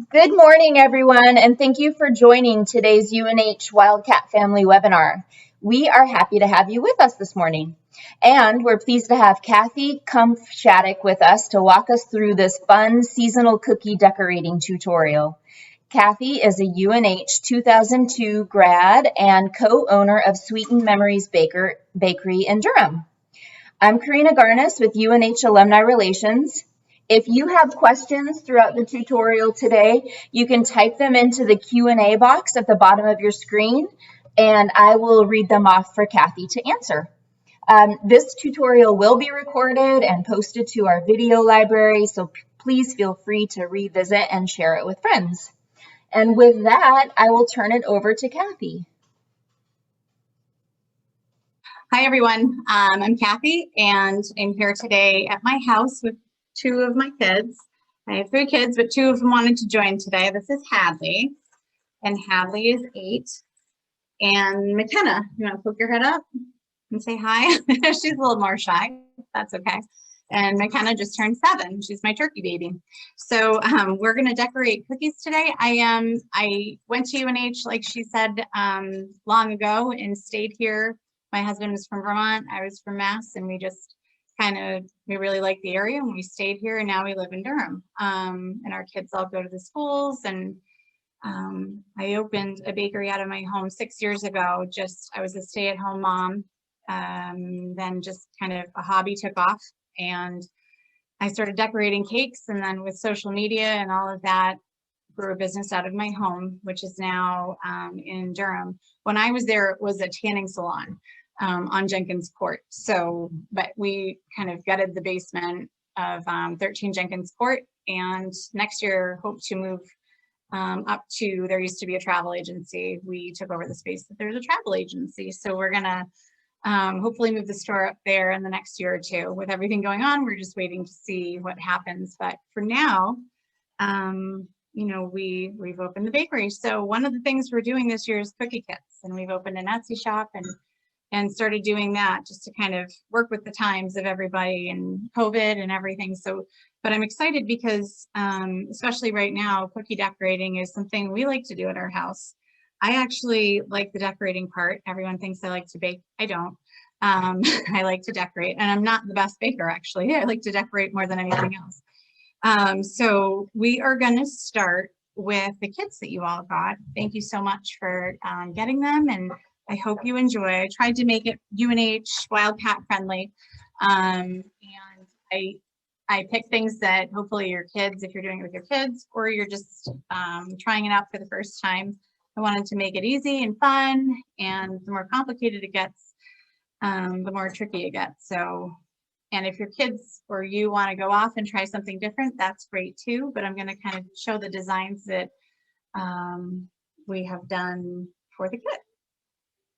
Good morning, everyone, and thank you for joining today's UNH Wildcat Family webinar. We are happy to have you with us this morning, and we're pleased to have Kathy Kumpf-Shattuck with us to walk us through this fun seasonal cookie decorating tutorial. Kathy is a UNH 2002 grad and co-owner of Sweetened Memories Bakery in Durham. I'm Karina Garnis with UNH Alumni Relations. If you have questions throughout the tutorial today, you can type them into the Q&A box at the bottom of your screen, and I will read them off for Kathy to answer. This tutorial will be recorded and posted to our video library, so please feel free to revisit and share it with friends. And with that, I will turn it over to Kathy. Hi, everyone. I'm Kathy, and I'm here today at my house with two of my kids. I have three kids, but two of them wanted to join today. This is Hadley, and Hadley is 8. And McKenna, you want to poke your head up and say hi? She's a little more shy. That's okay. And McKenna just turned 7. She's my turkey baby. So we're going to decorate cookies today. I went to UNH, like she said, long ago and stayed here. My husband was from Vermont. I was from Mass, and we just we really liked the area, and we stayed here, and now we live in Durham. And our kids all go to the schools, and I opened a bakery out of my home 6 years ago. I was a stay-at-home mom. Then just kind of a hobby took off, and I started decorating cakes, and then with social media and all of that, grew a business out of my home, which is now in Durham. When I was there, it was a tanning salon on Jenkins Court. But we kind of gutted the basement of 13 Jenkins Court, and next year hope to move up to, there used to be a travel agency. We took over the space, but there's a travel agency. So we're gonna hopefully move the store up there in the next year or two. With everything going on, we're just waiting to see what happens. But for now, we've opened the bakery. So one of the things we're doing this year is cookie kits, and we've opened an Etsy shop and started doing that just to kind of work with the times of everybody and COVID and everything. But I'm excited because especially right now, cookie decorating is something we like to do at our house. I actually like the decorating part. Everyone thinks I like to bake. I don't. I like to decorate, and I'm not the best baker, actually. I like to decorate more than anything else. So we are going to start with the kits that you all got. Thank you so much for getting them, and I hope you enjoy. I tried to make it UNH Wildcat friendly, and I picked things that hopefully your kids, if you're doing it with your kids or you're just trying it out for the first time, I wanted to make it easy and fun, and the more complicated it gets, the more tricky it gets. And if your kids or you want to go off and try something different, that's great too. But I'm going to kind of show the designs that we have done for the kit.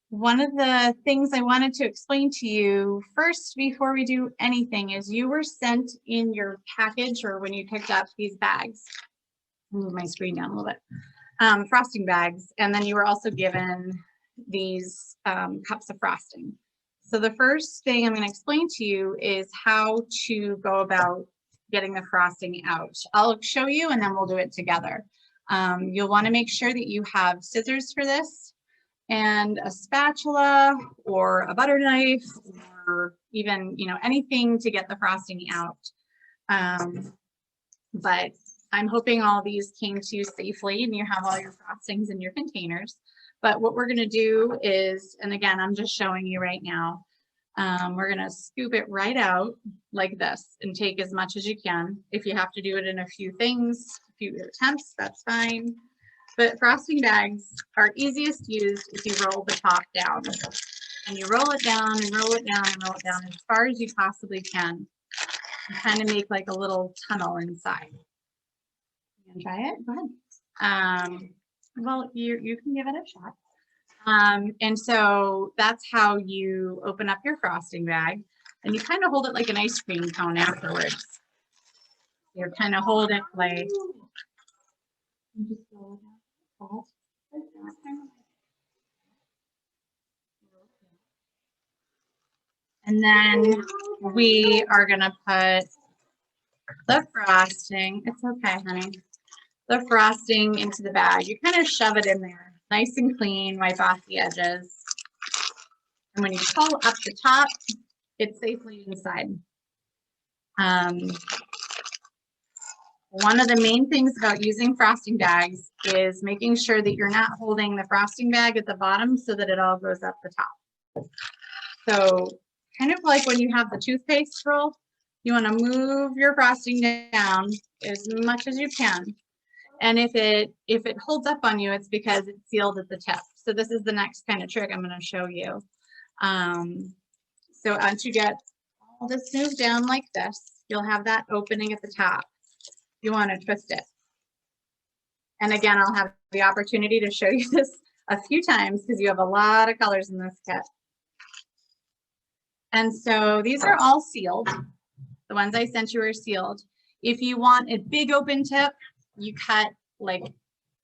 One of the things I wanted to explain to you first before we do anything is you were sent in your package, or when you picked up these bags, move my screen down a little bit, frosting bags, and then you were also given these cups of frosting. So the first thing I'm going to explain to you is how to go about getting the frosting out. I'll show you, and then we'll do it together. You'll want to make sure that you have scissors for this, and a spatula or a butter knife, or even anything to get the frosting out. But I'm hoping all these came to you safely and you have all your frostings in your containers. But what we're going to do is, and again, I'm just showing you right now, we're going to scoop it right out like this and take as much as you can. If you have to do it in a few attempts, that's fine. But frosting bags are easiest used if you roll the top down. And you roll it down and roll it down and roll it down as far as you possibly can. And kind of make like a little tunnel inside. You want to try it? Go ahead. Well, you can give it a shot. And so that's how you open up your frosting bag. And you kind of hold it like an ice cream cone afterwards. You kind of hold it like... And then we are going to put the frosting. It's okay, honey. the frosting into the bag. You kind of shove it in there, nice and clean, wipe off the edges. And when you pull up the top, it's safely inside. One of the main things about using frosting bags is making sure that you're not holding the frosting bag at the bottom so that it all goes up the top. So kind of like when you have the toothpaste roll, you want to move your frosting down as much as you can. And if it holds up on you, it's because it's sealed at the tip. So this is the next kind of trick I'm going to show you. So once you get all this moved down like this, you'll have that opening at the top. You want to twist it. And again, I'll have the opportunity to show you this a few times because you have a lot of colors in this kit. And so these are all sealed. The ones I sent you are sealed. If you want a big open tip, you cut like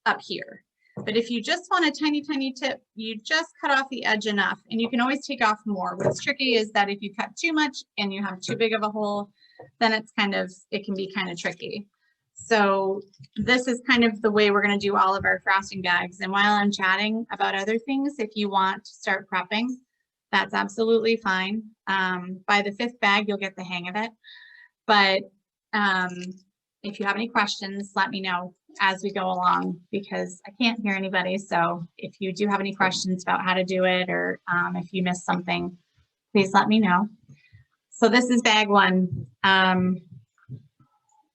up here. But if you just want a tiny, tiny tip, you just cut off the edge enough, and you can always take off more. What's tricky is that if you cut too much and you have too big of a hole, then it can be kind of tricky. So this is kind of the way we're going to do all of our frosting bags. And while I'm chatting about other things, if you want to start prepping, that's absolutely fine. By the 5th bag, you'll get the hang of it. But if you have any questions, let me know as we go along because I can't hear anybody. So if you do have any questions about how to do it or if you missed something, please let me know. So this is bag 1.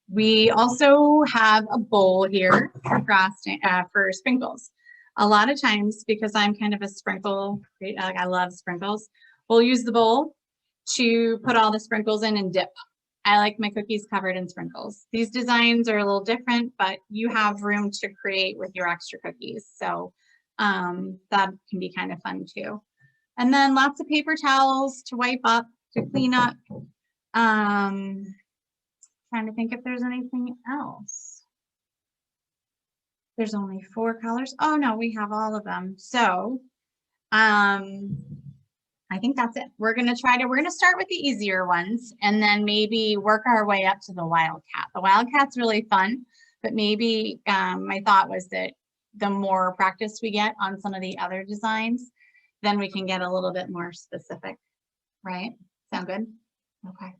We also have a bowl here for frosting, for sprinkles. A lot of times, because I'm kind of a sprinkle, like I love sprinkles, we'll use the bowl to put all the sprinkles in and dip. I like my cookies covered in sprinkles. These designs are a little different, but you have room to create with your extra cookies. So that can be kind of fun too. And then lots of paper towels to wipe up, to clean up. Trying to think if there's anything else. There's only 4 colors. Oh no, we have all of them. So I think that's it. We're gonna start with the easier ones and then maybe work our way up to the Wildcat. The Wildcat's really fun, but maybe my thought was that the more practice we get on some of the other designs, then we can get a little bit more specific, right? Sound good? Okay.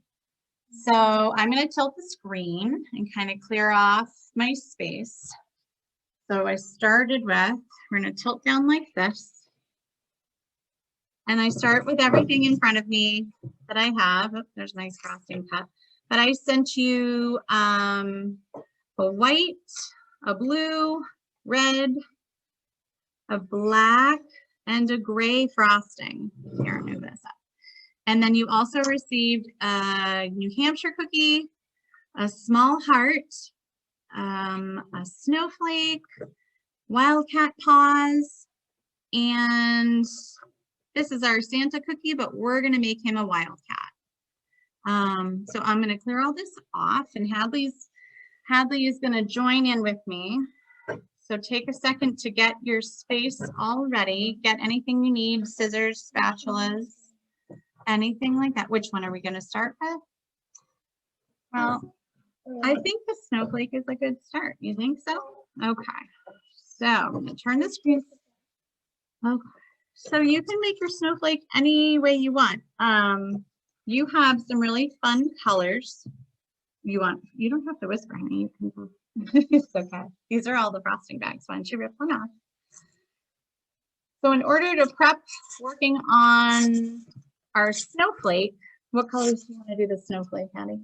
So I'm going to tilt the screen and kind of clear off my space. So I started with, we're going to tilt down like this. And I start with everything in front of me that I have. Oh, there's a nice frosting cup. But I sent you a white, a blue, red, a black, and a gray frosting. Here, I'll move this up. And then you also received a New Hampshire cookie, a small heart, a snowflake, wildcat paws, and this is our Santa cookie, but we're going to make him a wildcat. So I'm going to clear all this off, and Hadley is going to join in with me. So take a second to get your space all ready. Get anything you need, scissors, spatulas, anything like that. Which one are we going to start with? Well, I think the snowflake is a good start. You think so? Okay. So I'm going to turn the screen. Okay. So you can make your snowflake any way you want. You have some really fun colors. You don't have to whisper, honey. You can. It's okay. These are all the frosting bags. Why don't you rip one off? So in order to prep working on our snowflake, what colors do you want to do the snowflake, Hattie?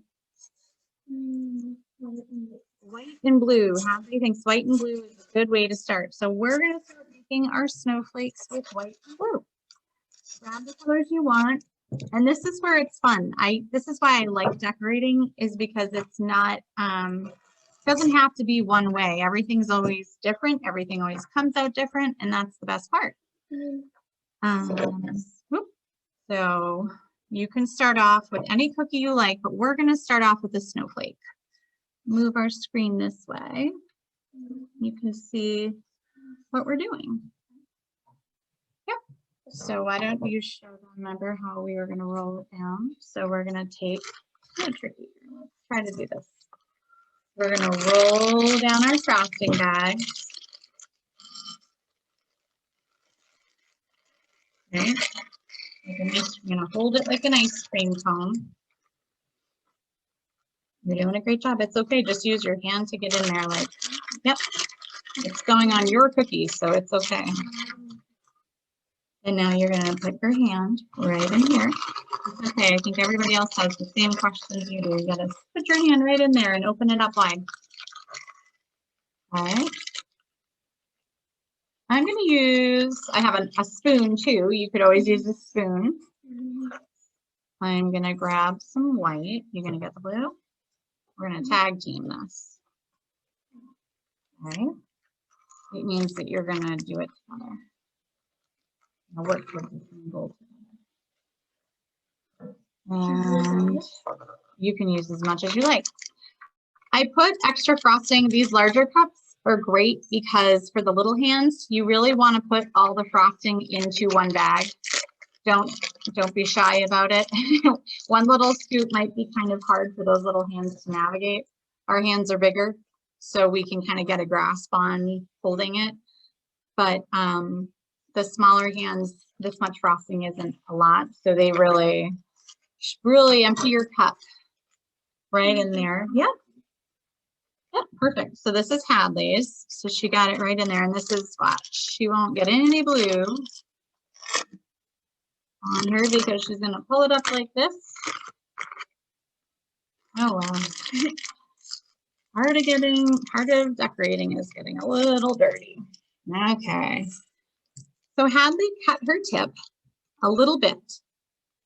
White and blue. Hattie thinks white and blue is a good way to start. So we're going to start making our snowflakes with white and blue. Grab the colors you want. And this is where it's fun. This is why I like decorating, is because it's not, doesn't have to be one way. Everything's always different. Everything always comes out different. And that's the best part. So you can start off with any cookie you like, but we're going to start off with a snowflake. Move our screen this way. You can see what we're doing. Yep. So why don't you remember how we were going to roll it down? So we're going to take, tricky. Let's try to do this. We're gonna roll down our frosting bags. Okay. We're gonna hold it like an ice cream cone. You're doing a great job. It's okay. Just use your hand to get in there. Like, yep, it's going on your cookies, so it's okay. And now you're gonna put your hand right in here. It's okay. I think everybody else has the same questions you do. You gotta put your hand right in there and open it up wide. All right. I'm gonna use, I have a spoon too. You could always use a spoon. I'm gonna grab some white. You're gonna get the blue. We're gonna tag team this. All right. It means that you're gonna do it together. I'll work towards the same goal together. And you can use as much as you like. I put extra frosting. These larger cups are great because for the little hands, you really want to put all the frosting into one bag. Don't be shy about it. One little scoop might be kind of hard for those little hands to navigate. Our hands are bigger, so we can kind of get a grasp on holding it. But the smaller hands, this much frosting isn't a lot, so they really empty your cup right in there. Yep. Yep, perfect. So this is Hadley's. So she got it right in there, and this is watch. She won't get any blue on her because she's gonna pull it up like this. Oh wow. Part of decorating is getting a little dirty. Okay. So Hadley cut her tip a little bit,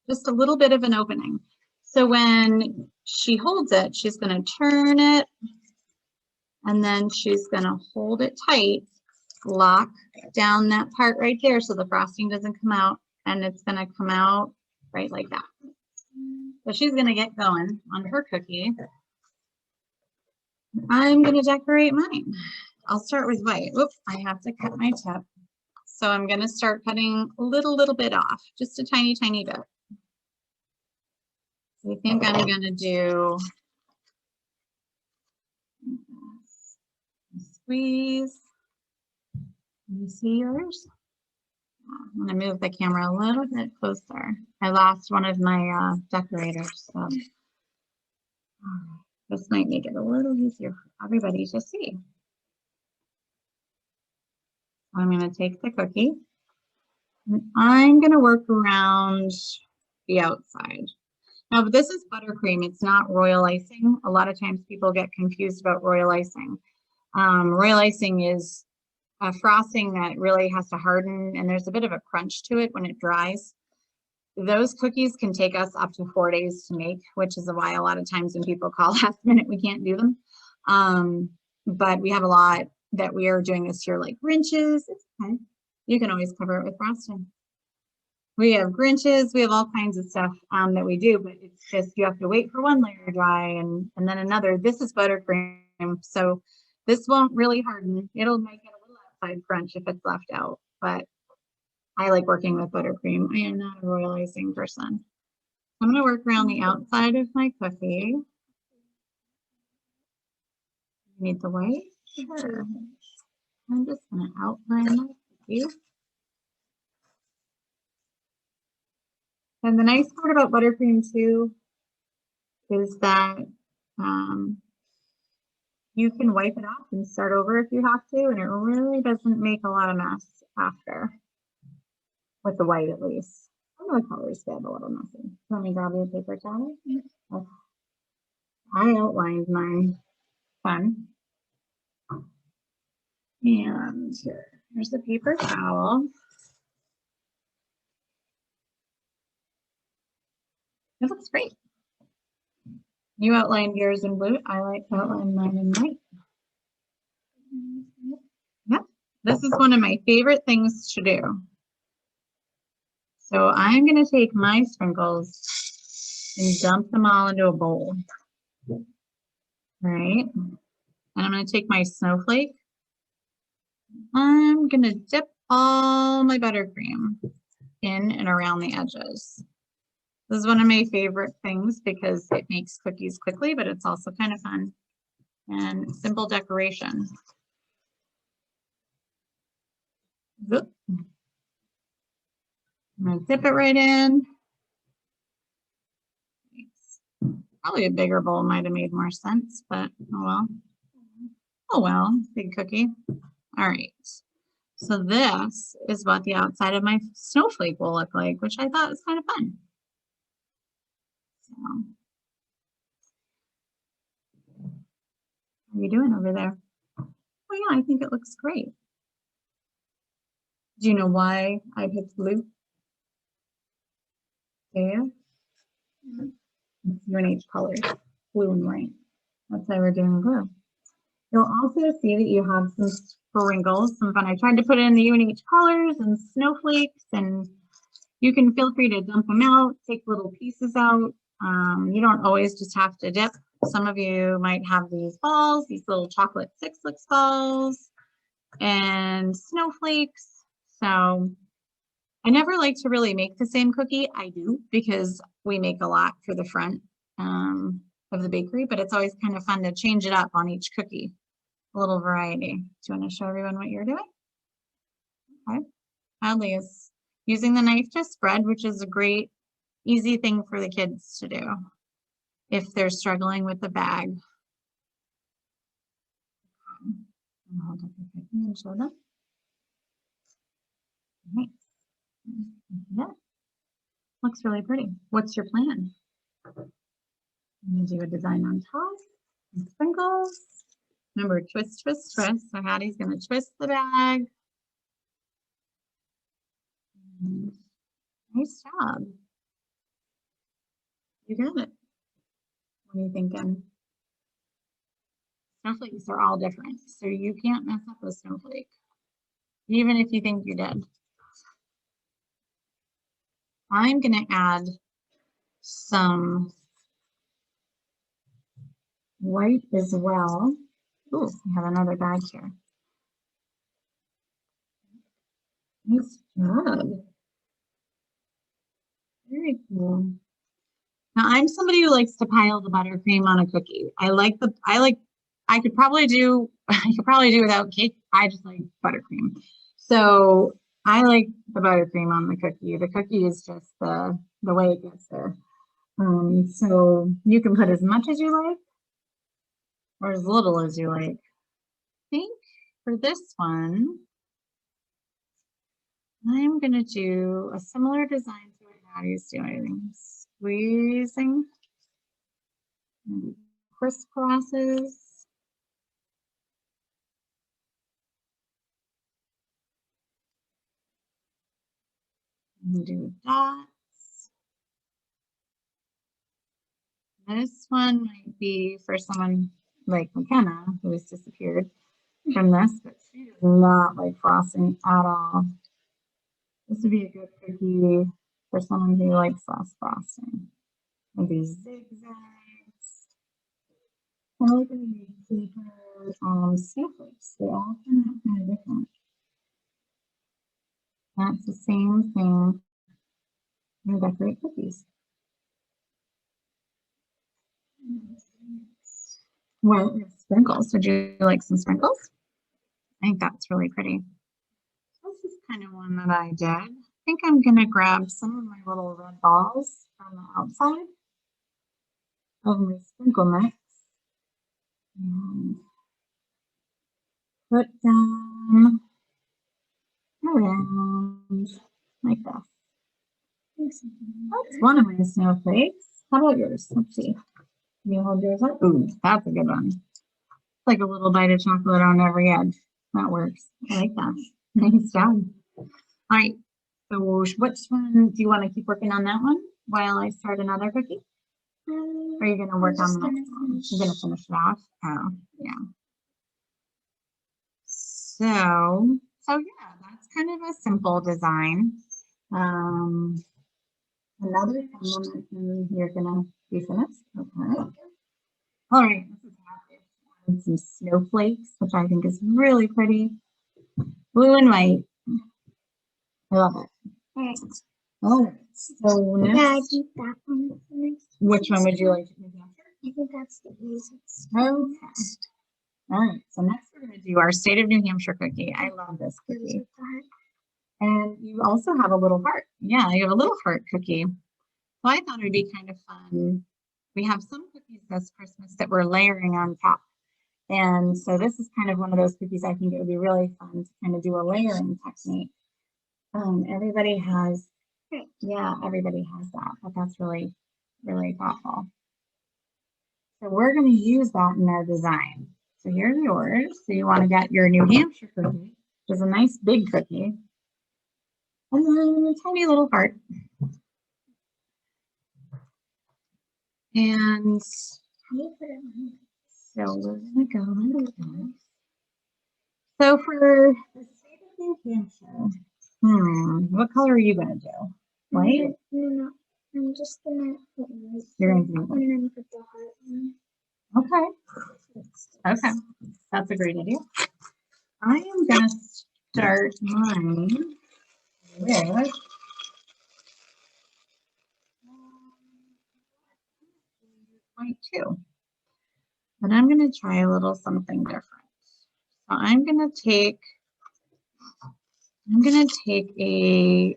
just a little bit of an opening. So when she holds it, she's gonna turn it, and then she's gonna hold it tight, lock down that part right there so the frosting doesn't come out, and it's gonna come out right like that. So she's gonna get going on her cookie. I'm gonna decorate mine. I'll start with white. Oops, I have to cut my tip. So I'm gonna start cutting a little bit off, just a tiny bit. So I think I'm gonna do squeeze. Can you see yours? I'm gonna move the camera a little bit closer. I lost one of my decorators, so this might make it a little easier for everybody to see. I'm gonna take the cookie, and I'm gonna work around the outside. Now, this is buttercream. It's not royal icing. A lot of times people get confused about royal icing. Royal icing is a frosting that really has to harden, and there's a bit of a crunch to it when it dries. Those cookies can take us up to 4 days to make, which is why a lot of times when people call last minute, we can't do them. But we have a lot that we are doing this year, like Grinches. It's okay. You can always cover it with frosting. We have Grinches, we have all kinds of stuff that we do, but it's just you have to wait for one layer to dry and then another. This is buttercream, so this won't really harden. It'll make it a little outside crunch if it's left out, but I like working with buttercream. I am not a royal icing person. I'm gonna work around the outside of my cookie. You need the white? Sure. I'm just gonna outline my cookie. And the nice part about buttercream too is that you can wipe it off and start over if you have to, and it really doesn't make a lot of mess after, with the white at least. Some of the colors get a little messy. Let me grab you a paper towel. Okay. I outlined mine. Fun. And here's the paper towel. It looks great. You outlined yours in blue. I outlined mine in white. Yep. This is one of my favorite things to do. So I'm going to take my sprinkles and dump them all into a bowl. All right. And I'm going to take my snowflake. I'm going to dip all my buttercream in and around the edges. This is one of my favorite things because it makes cookies quickly, but it's also kind of fun. and simple decoration. Oop. I'm gonna dip it right in. Probably a bigger bowl might have made more sense, but oh well. Oh well, big cookie. All right. So this is what the outside of my snowflake will look like, which I thought was kind of fun. So, how are you doing over there? Oh yeah, I think it looks great. Do you know why I picked blue? Do you? It's UNH colors, blue and white. That's why we're doing blue. You'll also see that you have some sprinkles, some fun. I tried to put in the UNH colors and snowflakes, and you can feel free to dump them out, take little pieces out. You don't always just have to dip. Some of you might have these balls, these little chocolate Six Flags balls and snowflakes. So I never like to really make the same cookie. I do because we make a lot for the front of the bakery, but it's always kind of fun to change it up on each cookie. A little variety. Do you want to show everyone what you're doing? Okay. Hadley is using the knife to spread, which is a great, easy thing for the kids to do if they're struggling with the bag. Hold up your cookie and show them. Nice. Yeah. Looks really pretty. What's your plan? I'm gonna do a design on top and sprinkles. Remember, twist, twist, twist. So Hattie's gonna twist the bag. Nice job. You got it. What are you thinking? Snowflakes are all different, so you can't mess up a snowflake, even if you think you did. I'm gonna add some white as well. Ooh, we have another bag here. Nice job. Very cool. Now I'm somebody who likes to pile the buttercream on a cookie. I could probably do without cake. I just like buttercream. So I like the buttercream on the cookie. The cookie is just the way it gets there. So you can put as much as you like or as little as you like. I think for this one, I'm gonna do a similar design to what Hattie's doing. Squeezing, crisscrosses. And do dots. This one might be for someone like McKenna, who has disappeared from this, but she does not like frosting at all. This would be a good cookie for someone who likes less frosting. Maybe zigzags. I like the paper snowflakes. They all turn out kind of different. That's the same thing. And decorate cookies. Well, sprinkles. Would you like some sprinkles? I think that's really pretty. This is kind of one that I did. I think I'm going to grab some of my little red balls from the outside of my sprinkle mix and put them around like this. That's one of my snowflakes. How about yours? Let's see. Can you hold yours up? Ooh, that's a good one. It's like a little bite of chocolate on every edge. That works. I like that. Nice job. All right. So which one do you want to keep working on that one while I start another cookie? Or are you going to work on the next one? You're going to finish it off? Oh, yeah. So yeah, that's kind of a simple design. Another one, and you're going to be finished. Okay. All right. This is happy. Some snowflakes, which I think is really pretty. Blue and white. I love it. All right. So next, that one. Which one would you like to do? I think that's the easiest. Okay. All right, so next we're going to do our State of New Hampshire cookie. I love this cookie. And you also have a little heart. Yeah, you have a little heart cookie. So I thought it would be kind of fun. We have some cookies this Christmas that we're layering on top. And so this is kind of one of those cookies I think it would be really fun to kind of do a layering technique. Everybody has, yeah, everybody has that, but that's really, really thoughtful. So we're going to use that in our design. So here's yours. So you want to get your New Hampshire cookie, which is a nice big cookie. And then a tiny little heart. And so we're going to go like this. So for the State of New Hampshire, what color are you going to do? White? No. I'm just gonna put white. You're going to do white. And then put the heart on. Okay. Okay. That's a great idea. I am going to start mine with white too. But I'm going to try a little something different. So I'm going to take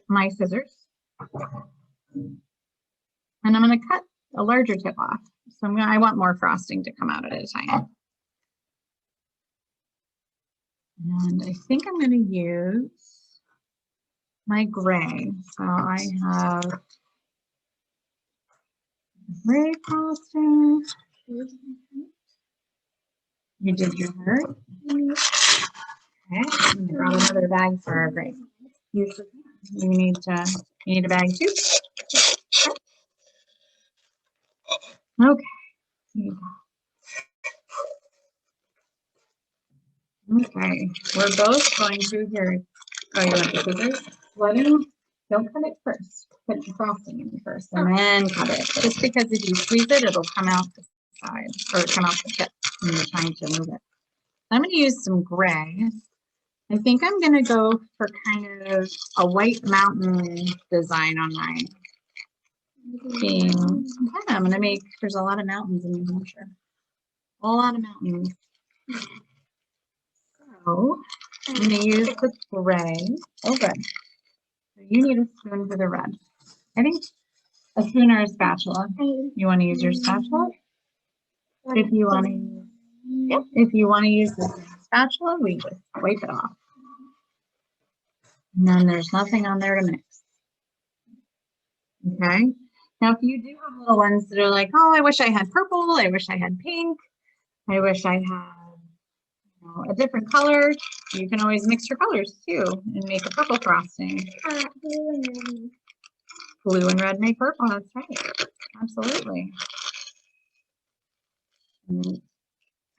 my scissors and I'm going to cut a larger tip off. So I want more frosting to come out at a time. And I think I'm going to use my gray. So I have gray frosting. You did your heart. Okay, I'm going to grab another bag for our gray. You need a bag too. Okay. Here you go. Okay, we're both going through here. Oh, you want the scissors? Don't cut it first. Put the frosting in first and then cut it. Just because if you squeeze it, it'll come out the side or come out the tip when you're trying to move it. I'm going to use some gray. I think I'm going to go for kind of a white mountain design on mine. I'm going to make, there's a lot of mountains in New Hampshire. A lot of mountains. So I'm going to use the gray. Oh, good. So you need a spoon for the red. I think a spoon or a spatula. You want to use your spatula? If you want to, yep. If you want to use the spatula, we just wipe it off. And then there's nothing on there to mix. Okay. Now, if you do have little ones that are like, oh, I wish I had purple, I wish I had pink, I wish I had a different color, you can always mix your colors too and make a purple frosting. Blue and red. Blue and red make purple, that's right. Absolutely. And then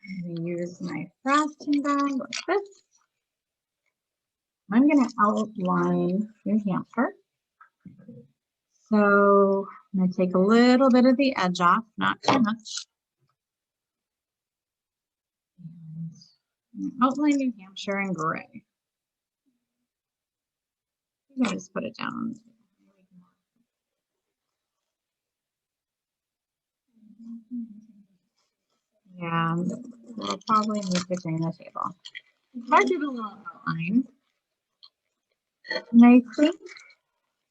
I'm going to use my frosting bag like this. I'm going to outline New Hampshire. So I'm going to take a little bit of the edge off, not too much. And outline New Hampshire in gray. You can just put it down. Yeah, we'll probably need to clean the table. I did a little outline. And I think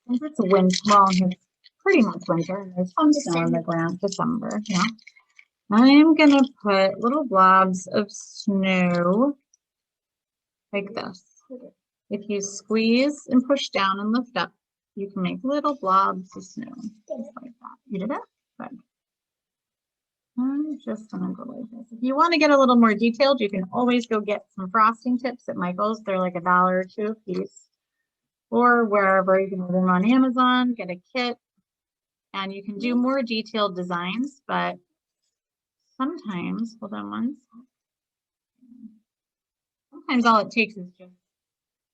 since it's a winter, well, it's pretty much winter, and there's some snow on the ground, December, yeah. I'm gonna put little blobs of snow like this. If you squeeze and push down and lift up, you can make little blobs of snow, just like that. You did it? Good. I'm just gonna go like this. If you want to get a little more detailed, you can always go get some frosting tips at Michael's. They're like $1 or $2 a piece. Or wherever you can order them on Amazon, get a kit, and you can do more detailed designs, but sometimes, hold on one second. Sometimes all it takes is just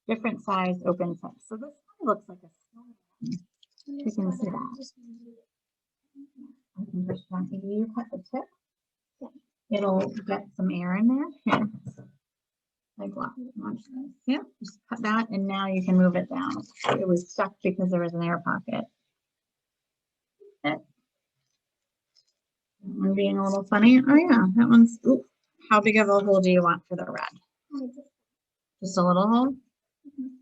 different size open tips. So this one looks like a snowman. You can see that. I can push down. If you cut the tip, it'll get some air in there. Here. Like what? Watch this. Yep, just cut that, and now you can move it down. It was stuck because there was an air pocket. Okay. That one being a little funny. Oh yeah, that one's. Ooh, how big of a hole do you want for the red? Just a little hole?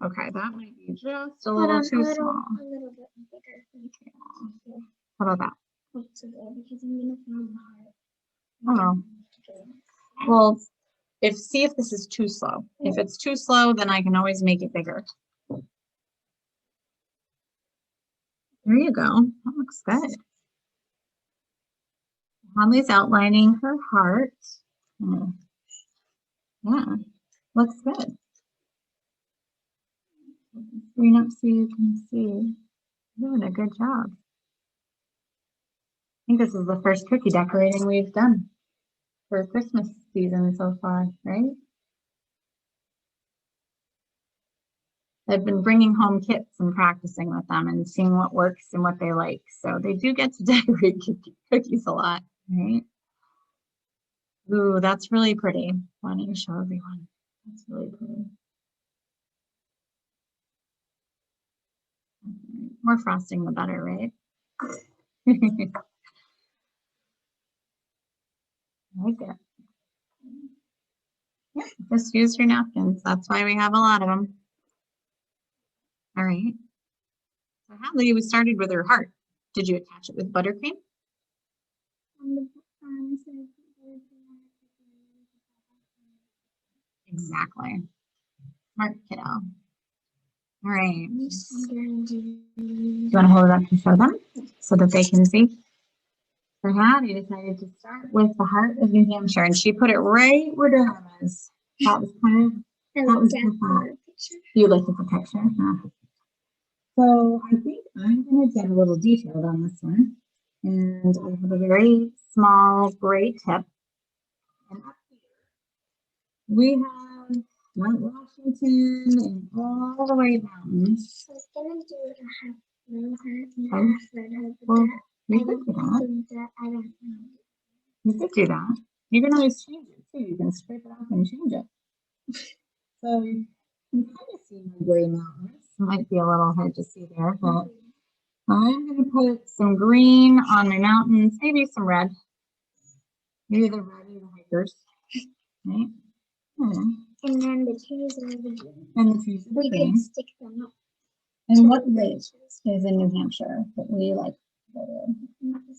Okay, that might be just a little too small. A little bit bigger. How about that? Because I'm gonna find the heart. Oh, well, see if this is too slow. If it's too slow, then I can always make it bigger. There you go. That looks good. Holly's outlining her heart. Yeah, looks good. Screen up so you can see. You're doing a good job. I think this is the first cookie decorating we've done for Christmas season so far, right? I've been bringing home kits and practicing with them and seeing what works and what they like. So they do get to decorate cookies a lot, right? Ooh, that's really pretty. Why don't you show everyone? That's really pretty. More frosting, the better, right? I like it. Yeah, just use your napkins. That's why we have a lot of them. All right. So Hadley, we started with her heart. Did you attach it with buttercream? Exactly. Smart kiddo. All right. Do you want to hold it up to show them so that they can see? For Hattie decided to start with the heart of New Hampshire, and she put it right where Durham is. That was kind of, that was the thought. You looked at the picture? Yeah. So I think I'm going to get a little detailed on this one. And I have a very small gray tip. And up here, we have Mount Washington and all the way mountains. I was gonna do a half blue heart and a half red heart, but Well, I you don't could do that. think that I don't know. You could do that. You can always change it too. You can scrape it off and change it. So you can kind of see my gray mountains. It might be a little hard to see there, but I'm going to put some green on my mountains, maybe some red. Maybe the red are the hikers, right? And then the trees are the green. And the trees are the We green. can stick them up. And what lake is in New Hampshire that we like?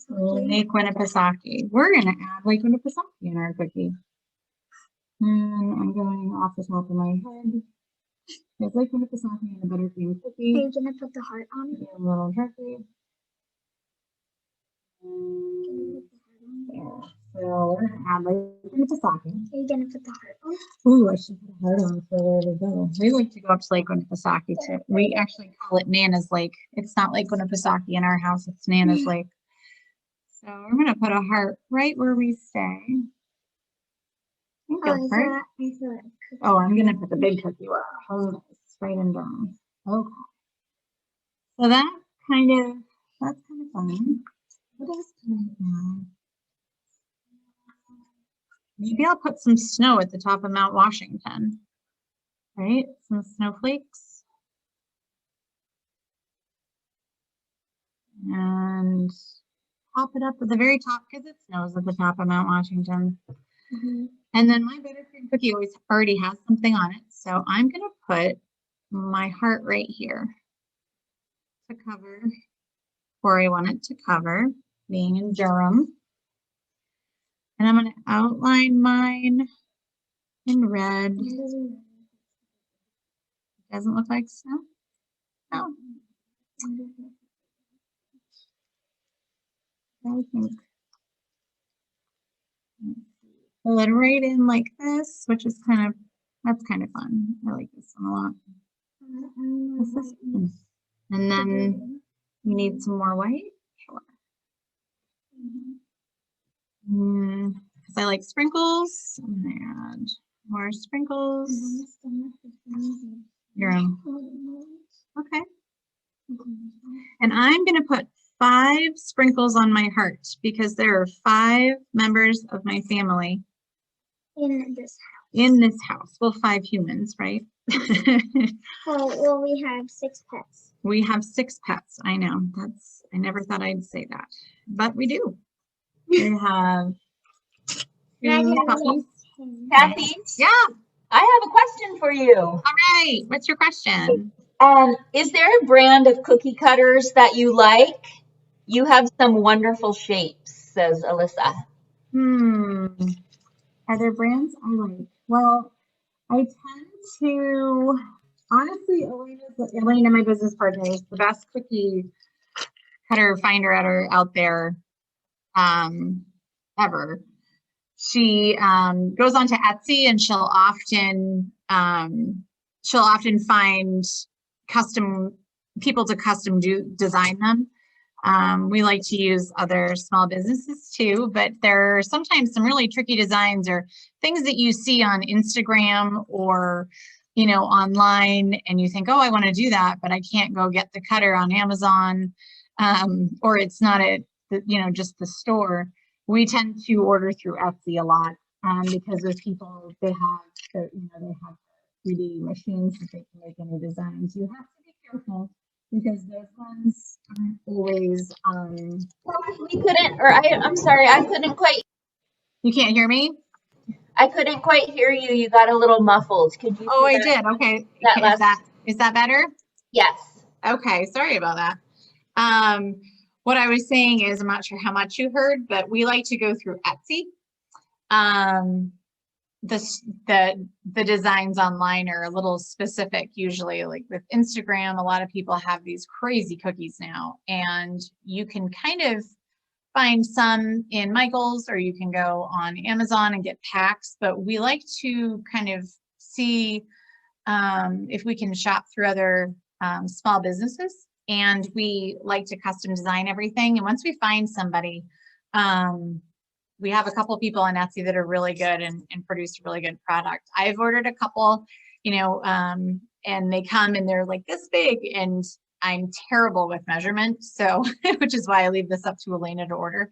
Lake Winnipesaukee. We're going to add Lake Winnipesaukee in our cookie. And I'm going off the top of my head. There's Lake Winnipesaukee and a buttercream cookie. Are you gonna put the heart on it? A little turkey. Yeah. So we're gonna add Lake Winnipesaukee. Are you gonna put the heart on? Ooh, I should put a heart on for where we go. We like to go up to Lake Winnipesaukee too. We actually call it Nana's Lake. It's not Lake Winnipesaukee in our house, it's Nana's Lake. So we're gonna put a heart right where we stay. Oh, I'm gonna put the big cookie where our home is, right in Durham. Okay. So that's kind of fun. What else can I add? Maybe I'll put some snow at the top of Mount Washington, right? Some snowflakes. And pop it up at the very top because it snows at the top of Mount Washington. And then my buttercream cookie always already has something on it. So I'm going to put my heart right here to cover where I want it to cover, being in Durham. And I'm going to outline mine in red. Doesn't look like snow? No. I think fill it right in like this, which is that's kind of fun. I like this one a lot. And then you need some more white. Sure. Because I like sprinkles. And more sprinkles. Your own. Okay. And I'm going to put 5 sprinkles on my heart because there are 5 members of my family in this house. In this house. Well, 5 humans, right? Well, we have 6 pets. We have 6 pets. I know. I never thought I'd say that, but we do. We have 2 puppies. Kathy, Yeah. I have a question for you. All right. What's your question? Is there a brand of cookie cutters that you like? You have some wonderful shapes, says Alyssa. Are there brands I like? Well, I tend to, honestly, Elena, my business partner, is the best cookie cutter finder out there ever. She goes onto Etsy and she'll often find custom people to custom design them. We like to use other small businesses too, but there are sometimes some really tricky designs or things that you see on Instagram or, you know, online, and you think, oh, I want to do that, but I can't go get the cutter on Amazon, or it's not at, you know, just the store. We tend to order through Etsy a lot because those people, they have 3D machines that they can make any designs. You have to be careful because those ones aren't always. We couldn't, or I'm sorry, I couldn't quite. You can't hear me? I couldn't quite hear you. You got a little muffled. Could you? Oh, I did. Okay. Is that better? Yes. Okay. Sorry about that. What I was saying is, I'm not sure how much you heard, but we like to go through Etsy. The designs online are a little specific usually. Like with Instagram, a lot of people have these crazy cookies now, and you can kind of find some in Michael's, or you can go on Amazon and get packs, but we like to kind of see if we can shop through other small businesses, and we like to custom design everything. And once we find somebody, we have a couple people on Etsy that are really good and produce a really good product. I've ordered a couple, you know, and they come and they're like this big, and I'm terrible with measurement, so which is why I leave this up to Elena to order.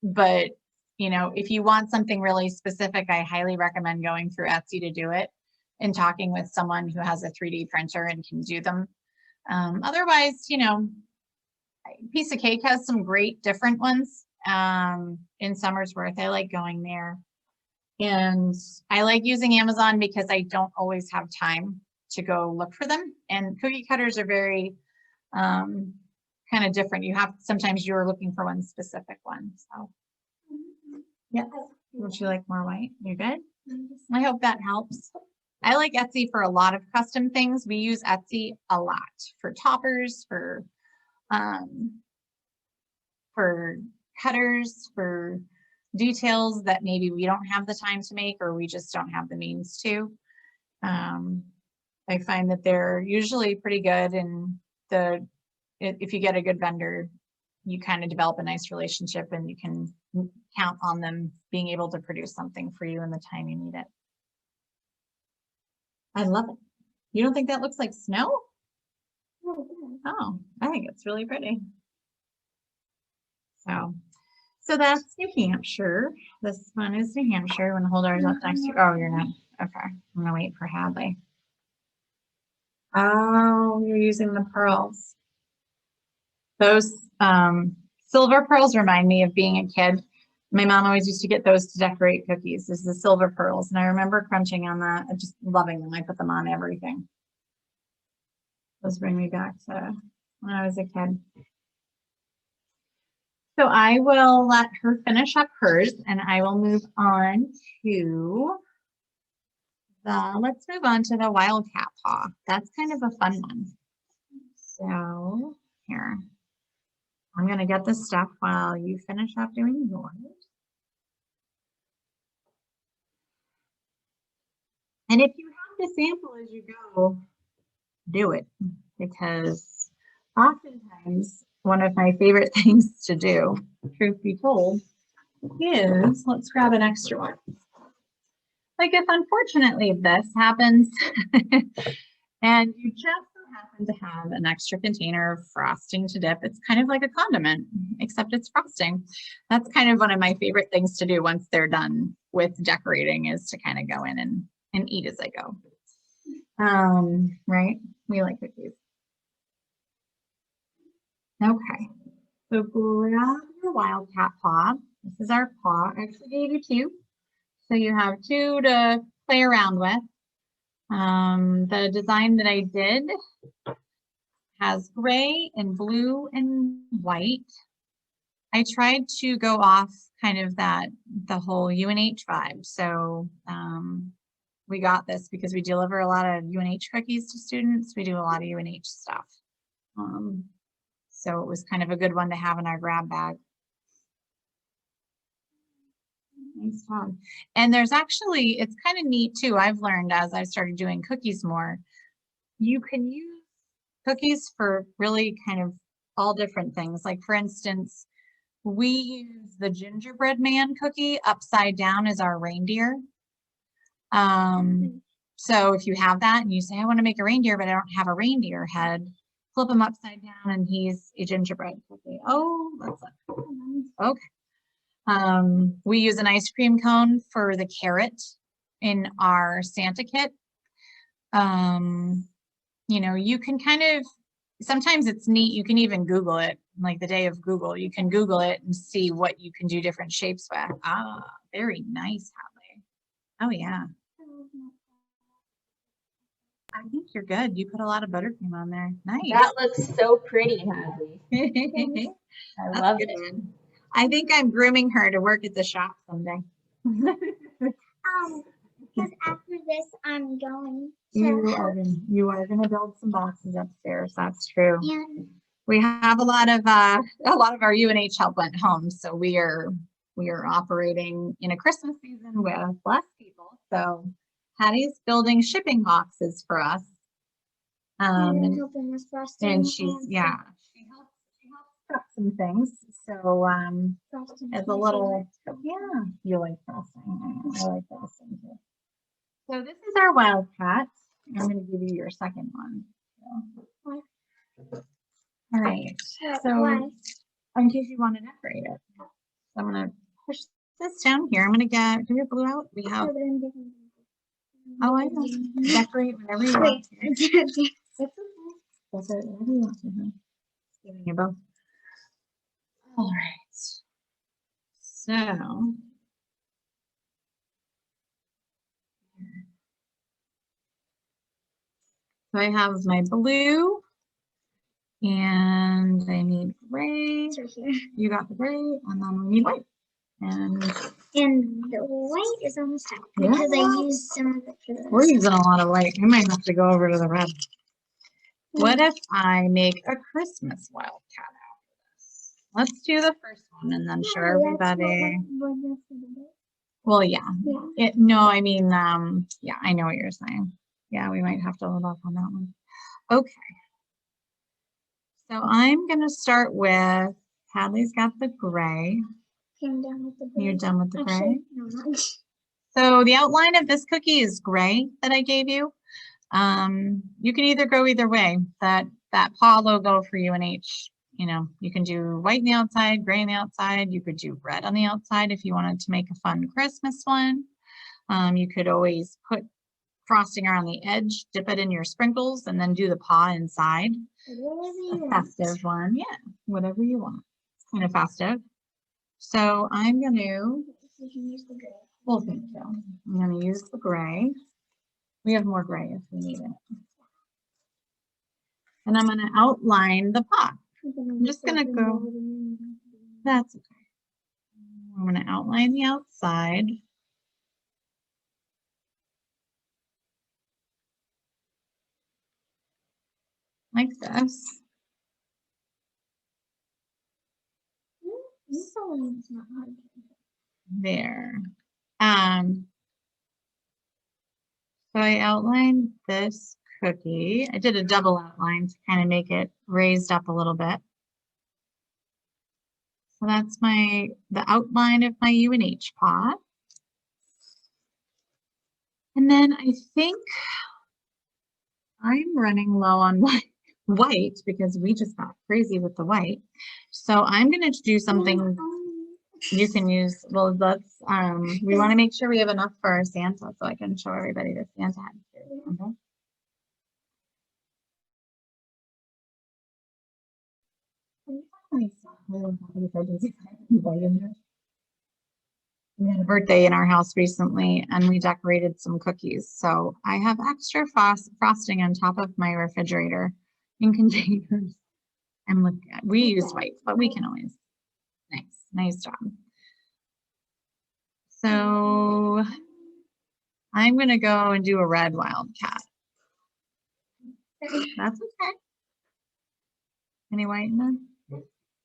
But you know, if you want something really specific, I highly recommend going through Etsy to do it and talking with someone who has a 3D printer and can do them. Otherwise, you know, Piece of Cake has some great different ones in Somersworth. I like going there. And I like using Amazon because I don't always have time to go look for them. And cookie cutters are very kind of different. Sometimes you're looking for one specific one. So yeah. Would you like more white? You good? I hope that helps. I like Etsy for a lot of custom things. We use Etsy a lot for toppers, for cutters, for details that maybe we don't have the time to make, or we just don't have the means to. I find that they're usually pretty good, and if you get a good vendor, you kind of develop a nice relationship, and you can count on them being able to produce something for you in the time you need it. I love it. You don't think that looks like snow? Oh, I think it's really pretty. So that's New Hampshire. This one is New Hampshire. I'm going to hold ours up next to. Oh, you're not. Okay. I'm going to wait for Hadley. Oh, you're using the pearls. Those silver pearls remind me of being a kid. My mom always used to get those to decorate cookies. This is the silver pearls. And I remember crunching on that and just loving them. I put them on everything. Those bring me back to when I was a kid. So I will let her finish up hers, and I will move on to let's move on to the wildcat paw. That's kind of a fun one. So here, I'm going to get this stuff while you finish up doing yours. And if you have to sample as you go, do it, because oftentimes one of my favorite things to do, truth be told, is let's grab an extra one. Like if unfortunately this happens and you just so happen to have an extra container of frosting to dip, it's kind of like a condiment, except it's frosting. That's kind of one of my favorite things to do once they're done with decorating, is to kind of go in and eat as I go. Right? We like cookies. Okay. So grab your wildcat paw. This is our paw. I actually gave you two. So you have two to play around with. The design that I did has gray and blue and white. I tried to go off kind of the whole UNH vibe. So we got this because we deliver a lot of UNH cookies to students. We do a lot of UNH stuff. So it was kind of a good one to have in our grab bag. Nice job. And there's actually, it's kind of neat too. I've learned as I've started doing cookies more, you can use cookies for really kind of all different things. Like for instance, we use the gingerbread man cookie upside down as our reindeer. So if you have that and you say, I want to make a reindeer, but I don't have a reindeer head, flip him upside down and he's a gingerbread cookie. Oh, that's okay. We use an ice cream cone for the carrot in our Santa kit. You know, you can kind of, sometimes it's neat. You can even Google it, like the day of Google. You can Google it and see what you can do different shapes with. Ah, very nice, Hadley. Oh, yeah. I think you're good. You put a lot of buttercream on there. Nice. That looks so pretty, Hadley. I love it. One. I think I'm grooming her to work at the shop someday. Because after this, I'm going to. You are gonna build some boxes upstairs. That's true. And We have a lot of our UNH help went home, so we are operating in a Christmas season with less people. So Hattie's building shipping boxes for us. and helping us frosting. And she helps prep some things. So Frosting as a little, yeah, you like frosting. I like frosting too. So this is our Wildcat. I'm going to give you your second one. So. All right. So in case you want to decorate it, so I'm going to push this down here. I'm going to get, do we have blue out? We have. Oh, I know. Decorate whenever you want. That's it. Whatever you want to. Giving you both. All right. So. So I have my blue and I need gray. It's right here. You got the gray and then we need white. And the white is almost out because I used some of it for this. We're using a lot of white. I might have to go over to the red. What if I make a Christmas wildcat out of this? Let's do the first one and then show everybody. Well, yeah. No, I mean, yeah, I know what you're saying. Yeah, we might have to hold off on that one. Okay. So I'm going to start with, Hadley's got the gray. I'm done with the gray. You're done with the gray? Actually, no, not. So the outline of this cookie is gray that I gave you. You can either go either way. That paw logo for UNH, you know, you can do white on the outside, gray on the outside. You could do red on the outside if you wanted to make a fun Christmas one. You could always put frosting around the edge, dip it in your sprinkles, and then do the paw inside. A festive one, yeah, whatever you want. It's kind of festive. So I'm going to, well, thank you. I'm going to use the gray. We have more gray if we need it. And I'm going to outline the paw. I'm just going to go, that's okay. I'm going to outline the outside. Like this. There. So I outlined this cookie. I did a double outline to kind of make it raised up a little bit. So that's the outline of my UNH pot. And then I think I'm running low on white because we just got crazy with the white. So I'm going to do something you can use. Well, let's, we want to make sure we have enough for our Santa so I can show everybody the Santa hat. Okay. we had a birthday in our house recently and we decorated some cookies. So I have extra frosting on top of my refrigerator in containers. And look, we use white, but we can always. Nice job. So I'm gonna go and do a red wildcat. That's okay. Any white in there?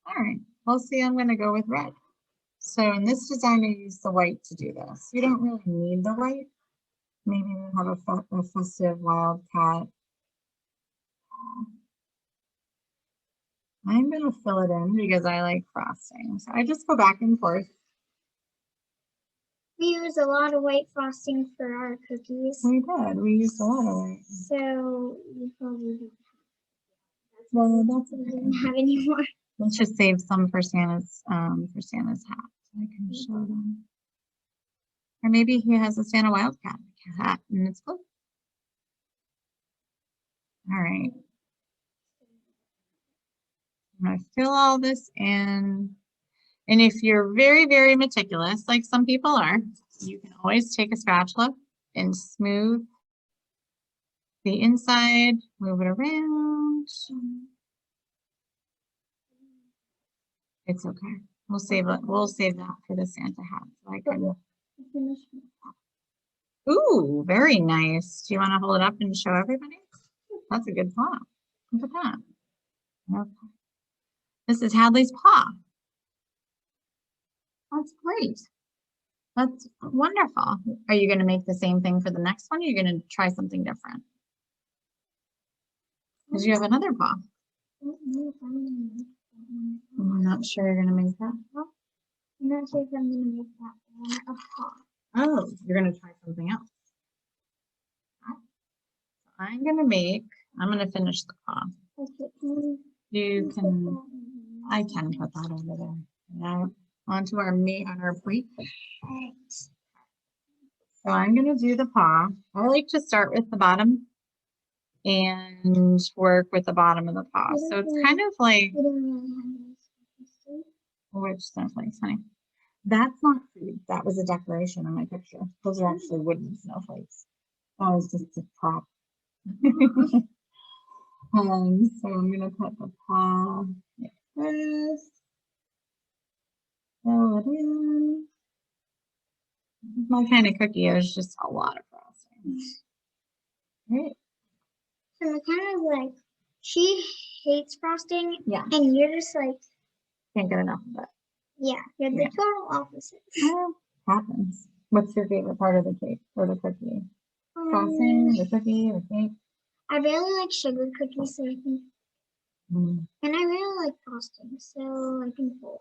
All right, we'll see. I'm gonna go with red. So in this design, I use the white to do this. You don't really need the white. Maybe we'll have a festive wildcat. I'm gonna fill it in because I like frosting. So I just go back and forth. We use a lot of white frosting for our cookies. We did. We used a lot of white. So we probably Well, that's don't have any more. Let's just save some for Santa's hat. So I can show them. Or maybe he has a Santa Wildcat hat and it's blue. All right. I'm gonna fill all this in. And if you're very, very meticulous, like some people are, you can always take a spatula and smooth the inside, move it around. It's okay. We'll save it. We'll save that for the Santa hat. So I can. Ooh, very nice. Do you want to hold it up and show everybody? That's a good paw. Look at that. Okay. This is Hadley's paw. That's great. That's wonderful. Are you going to make the same thing for the next one? Or are you going to try something different? Because you have another paw. I'm not sure you're going to make that. I'm not sure if I'm going to make that one a paw. Oh, you're going to try something else. I'm going to finish the paw. Okay. You can, I can put that over there. Now onto our meat on our plate. Right. So I'm going to do the paw. I like to start with the bottom and work with the bottom of the paw. So it's kind of like, which snowflakes, honey? That's not food. That was a decoration in my picture. Those are actually wooden snowflakes. That was just a prop. So I'm gonna put the paw like this. Fill it in. My kind of cookie is just a lot of frosting. Right. So kind of like she hates frosting. Yeah. And you're just like Can't get enough of it. yeah, you're the total opposite. Oh, happens. What's your favorite part of the cake or the cookie? Frosting, the cookie, the cake? I really like sugar cookies, so I think, and I really like frosting, so I think both.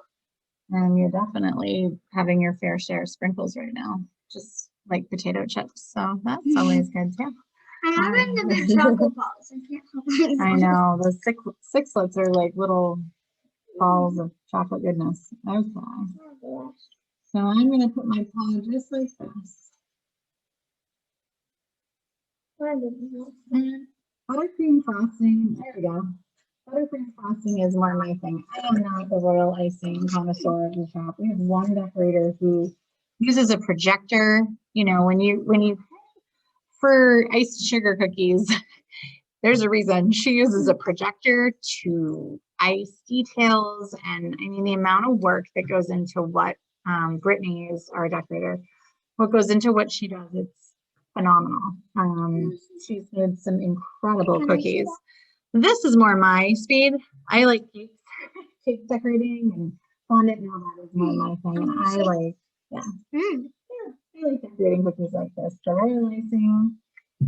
And you're definitely having your fair share of sprinkles right now, just like potato chips. So that's always good too. I'm having the big chocolate balls. I can't help myself. I know those sixlets are like little balls of chocolate goodness. Okay. So I'm gonna put my paw just like this. And buttercream frosting. There we go. Buttercream frosting is more my thing. I am not the royal icing connoisseur of the shop. We have one decorator who uses a projector. You know, when you for iced sugar cookies, there's a reason she uses a projector to ice details. And I mean, the amount of work that goes into what Brittany is our decorator, what goes into what she does, it's phenomenal. She's made some incredible cookies. This is more my speed. I like cake decorating and fondant and all that is more my thing. And I like, I like decorating cookies like this. The royal icing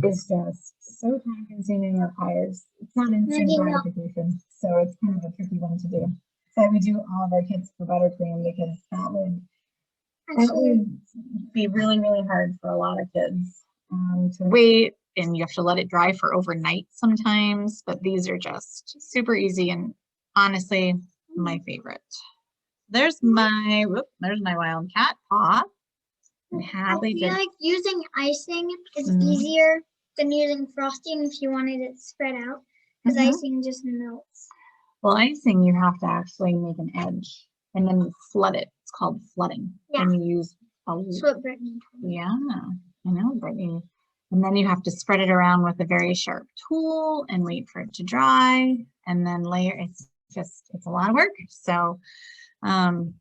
is just so time consuming or requires, it's not instant gratification. So it's kind of a tricky one to do. So we do all of our kits for buttercream because that would be really, really hard for a lot of kids to wait, and you have to let it dry for overnight sometimes, but these are just super easy and honestly my favorite. There's my wildcat paw. And Hadley I feel like using icing is easier than using frosting if you wanted it spread out, because icing just melts. Well, icing you have to actually make an edge and then you flood it. It's called flooding. And you use Oh, That's what Brittany told me. yeah, I know, Brittany. And then you have to spread it around with a very sharp tool and wait for it to dry and then layer. It's a lot of work. So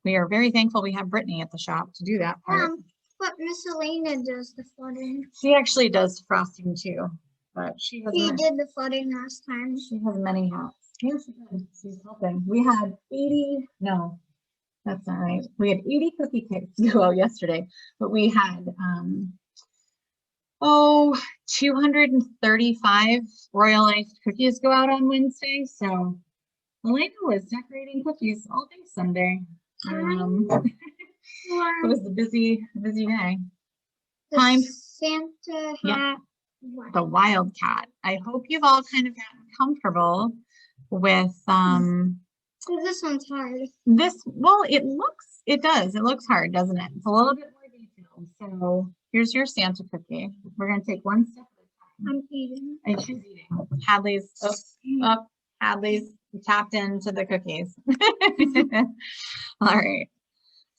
we are very thankful we have Brittany at the shop to do that part. But Miss Elena does the flooding. She actually does frosting too, but she did the flooding last time. She has many hats. Yes, she did. She's helping. We had 80, no, that's not right. We had 80 cookie cakes go out yesterday, but we had 235 royal iced cookies go out on Wednesday. So Elena was decorating cookies all day Sunday. It was a busy day. Time. Santa hat. Yeah. The Wildcat. I hope you've all kind of gotten comfortable with This one's hard. well, it looks hard, doesn't it? It's a little bit more detailed. So here's your Santa cookie. We're gonna take one step at a time. I'm eating. And she's eating. Hadley's Hadley's tapped into the cookies. All right.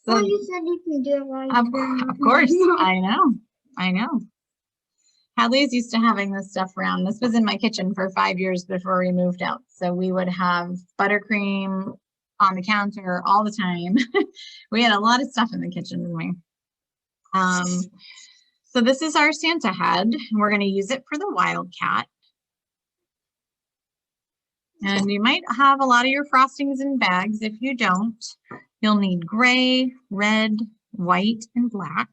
So You said you can do it while you're of course. I know. Hadley's used to having this stuff around. This was in my kitchen for 5 years before we moved out. So we would have buttercream on the counter all the time. We had a lot of stuff in the kitchen, didn't we? So this is our Santa head. We're going to use it for the Wildcat. And you might have a lot of your frostings in bags. If you don't, you'll need gray, red, white, and black.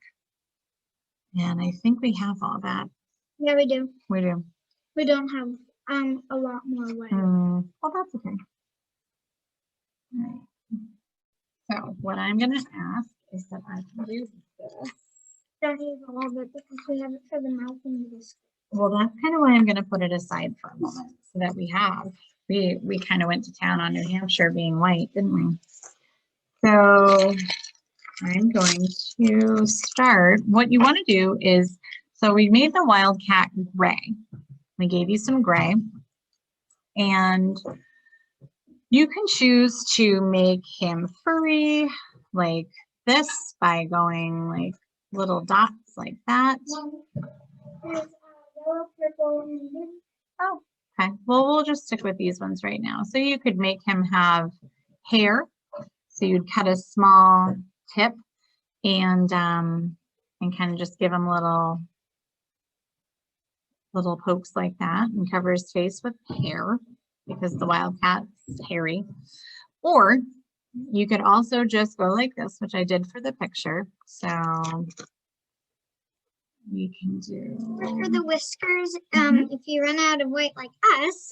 And I think we have all that. Yeah, we do. We do. We don't have a lot more white. Well, that's okay. All right. So what I'm going to ask is that I can use this. Don't use all of it because we have it for the mouth and the biscuit. Well, that's kind of why I'm going to put it aside for a moment so that we have. We kind of went to town on New Hampshire being white, didn't we? So I'm going to start. What you want to do is, so we made the Wildcat gray. We gave you some gray. And you can choose to make him furry like this by going like little dots like that. There's yellow, purple, and blue. Oh, okay. Well, we'll just stick with these ones right now. So you could make him have hair. So you'd cut a small tip and kind of just give him little pokes like that and cover his face with hair because the Wildcat's hairy. Or you could also just go like this, which I did for the picture. So we can do. For the whiskers, if you run out of white like us,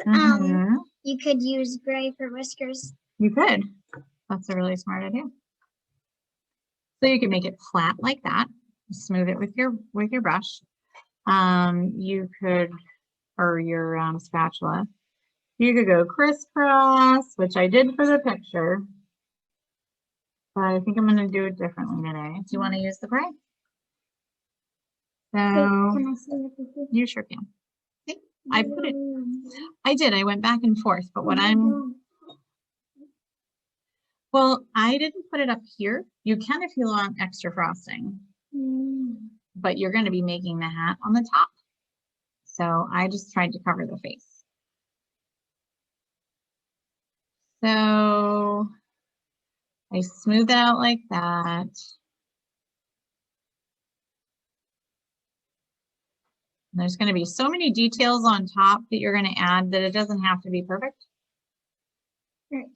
you could use gray for whiskers. You could. That's a really smart idea. So you can make it flat like that. Smooth it with your brush. You could, or your spatula. You could go crisscross, which I did for the picture. But I think I'm going to do it differently today. Do you want to use the gray? So Can I see what this is? you sure can. See, I put it. I did. I went back and forth. But what well, I didn't put it up here. You can if you want extra frosting. But you're going to be making the hat on the top. So I just tried to cover the face. So I smooth it out like that. And there's going to be so many details on top that you're going to add that it doesn't have to be perfect. Right.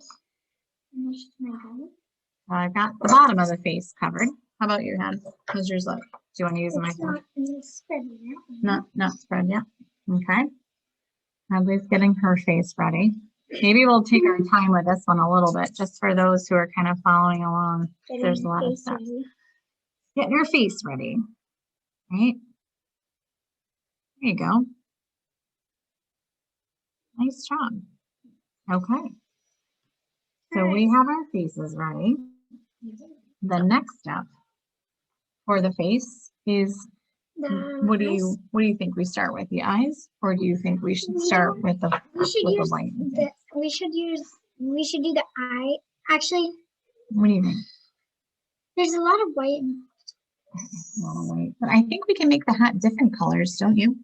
I've got the bottom of the face covered. How about your head? How's yours look? Do you want to use my phone? Not spread yet. Okay. Hadley's getting her face ready. Maybe we'll take our time with this one a little bit, just for those who are kind of following along. There's a lot of stuff. Get your face ready. Right? There you go. Nice job. Okay. So we have our faces ready. The next step for the face is, what do you think we start with, the eyes, or do you think we should start with the white? We should do the eye. Actually, what do you think? there's a lot of white. A lot of white. But I think we can make the hat different colors, don't you?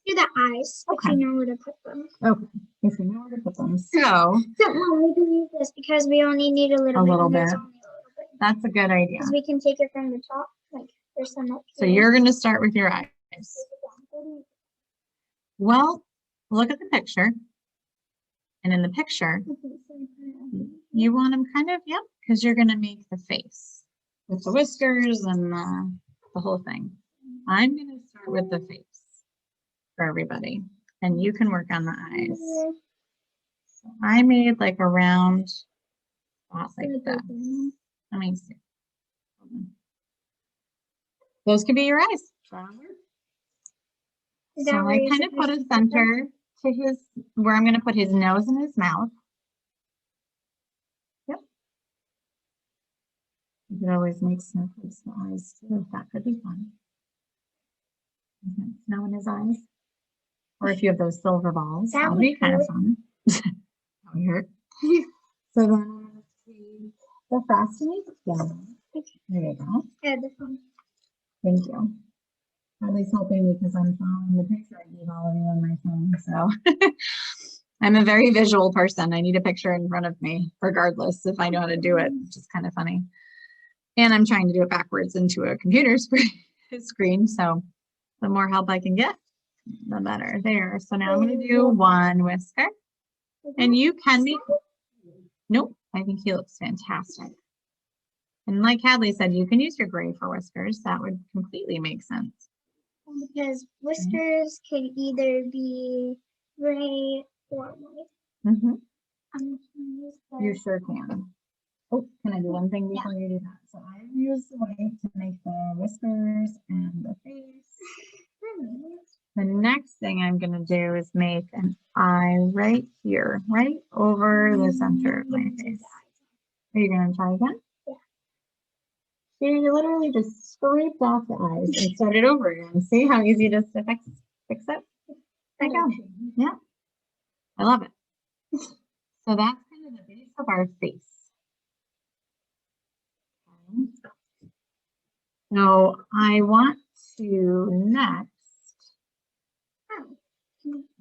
Do the eyes, Okay. if you know where to put them. Okay. If you know where to put them. So No, we can use this because we only need a little A bit. little and it's bit. only a little bit. that's a good idea. Because we can take it from the top, like there's some up So here. you're going to start with your eyes. Well, look at the picture. And in the picture, you want them kind of, yep, because you're going to make the face with the whiskers and the whole thing. I'm going to start with the face for everybody, and you can work on the eyes. So I made like a round spot like that. Let me see. Those could be your eyes. So I kind of put a center to his, where I'm going to put his nose and his mouth. Yep. You could always make snowflakes in the eyes too. That could be fun. Snow in his eyes. Or if you have those silver balls, that would be kind of fun. That would hurt. So then I'm going to see the frosting. Yeah. There you go. Yeah, this one. Thank you. Ellie's helping me because I'm following the picture I gave all of you on my phone. So I'm a very visual person. I need a picture in front of me, regardless if I know how to do it, which is kind of funny. And I'm trying to do it backwards into a computer screen. So the more help I can get, the better. There. So now I'm going to do one whisker. And you can be, nope, I think he looks fantastic. And like Hadley said, you can use your gray for whiskers. That would completely make sense. Because whiskers could either be gray or white. Mm-hmm. You You sure can. Oh, can I do one thing before you do that? So I use the white to make the whiskers and the face. The next thing I'm going to do is make an eye right here, right over the center of my face. Are you going to try again? Yeah. So you literally just scraped off the eyes and started over again. See how easy it is to fix it? There you go. Yeah. I love it. So that's kind of the base of our face. Okay. So I want to next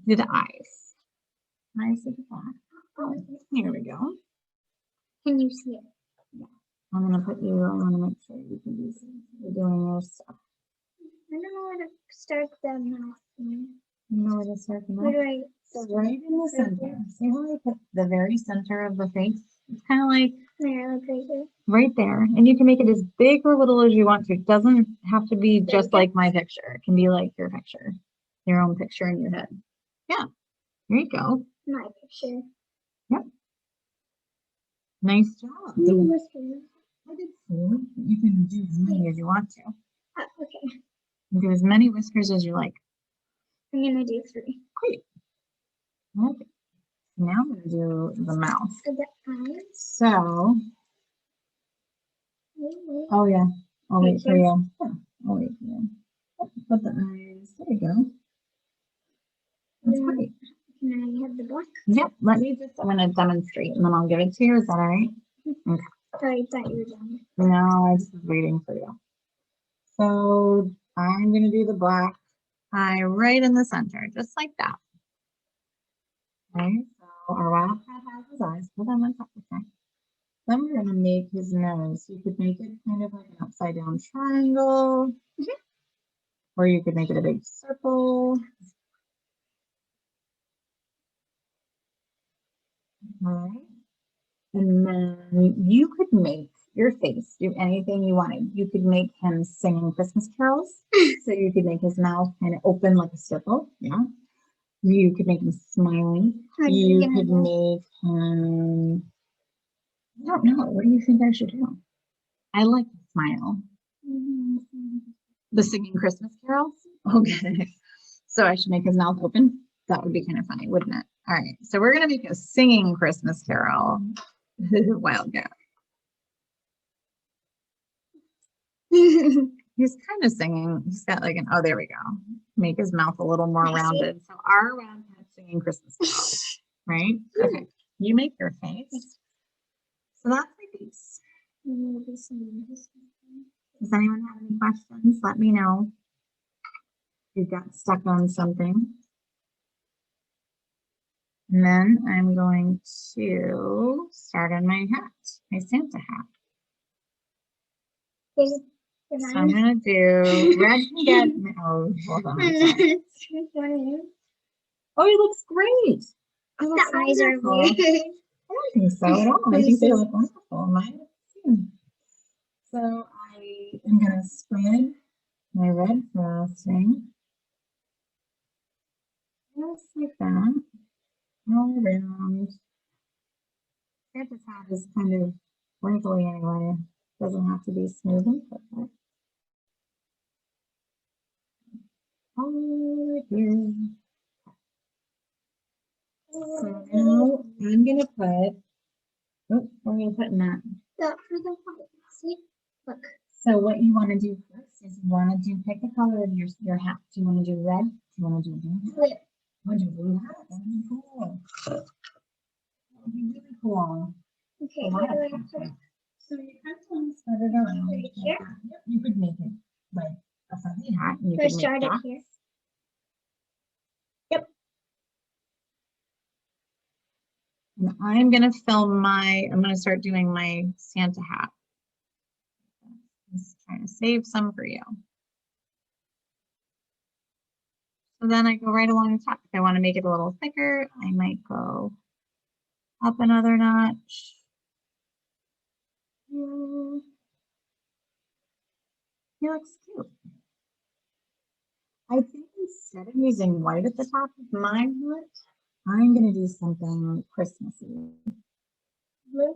do the eyes. Eyes at the back. Oh, here we go. Can you see it? Yeah. I want to make sure you can do some. You're doing your stuff. I don't know where to start the mouth. You know where to start the mouth? Where do I? So right in the center. See how I put the very center of the face? It's kind of like There, like right here. right there. And you can make it as big or little as you want to. It doesn't have to be just like my picture. It can be like your picture, your own picture in your head. Yeah. There you go. My picture. Yep. Nice job. Whiskers. I did 4. You can do as many as you want to. Okay. You can do as many whiskers as you like. I'm gonna do 3. Great. Okay. Now I'm going to do the mouth. The eyes. So, oh yeah, I'll wait for you. Yeah, I'll wait for you. Put the eyes. There you go. That's great. Can I have the black? Yep. Let me just. I'm going to demonstrate, and then I'll give it to you. Is that all right? Okay. Sorry, I thought you were done. No, I just was waiting for you. So I'm going to do the black eye right in the center, just like that. Okay. So our wildcat has his eyes. Hold on one second. Then we're going to make his nose. You could make it kind of like an upside down triangle, or you could make it a big circle. Okay. And then you could make your face do anything you wanted. You could make him singing Christmas carols. So you could make his mouth kind of open like a circle. Yeah. You could make him smiling. You could make him, I don't know. What do you think I should do? I like to smile. The singing Christmas carols? Okay. So I should make his mouth open? That would be kind of funny, wouldn't it? All right. So we're going to make a singing Christmas carol. Wildcat. He's kind of singing. He's got like oh, there we go. Make his mouth a little more rounded. So our wildcat's singing Christmas carols, right? Okay. You make your face. So that's my face. Does anyone have any questions? Let me know if you got stuck on something. And then I'm going to start on my hat, my Santa hat. So I'm gonna do red can get oh hold on. Oh, it looks great. Oh, The eyes are wonderful. weird. I don't think so at all. I think they look wonderful. Mine. So I am gonna spread my red frosting just like that all around. Santa's hat is kind of wrinkly anyway. Doesn't have to be smooth and perfect. All here. So now I'm gonna put. Oh, where are you putting that? See? Look. So what you want to do first is you want to pick the color of your hat. Do you want to do red? Do you want to do blue? Blue. Want to do blue hat? That would be cool. That would be really cool. Okay, A lot where of do I hat put it? pick. So you kind of spread it around. Right like here? that. Yep, you could make it like a fuzzy hat. And you Do I could make start it dots. here? Yep. And I'm gonna film I'm gonna start doing my Santa hat. Just trying to save some for you. So then I go right along the top. If I want to make it a little thicker, I might go up another notch. He looks cute. I think instead of using white at the top of my hat, I'm gonna do something Christmassy. Blue.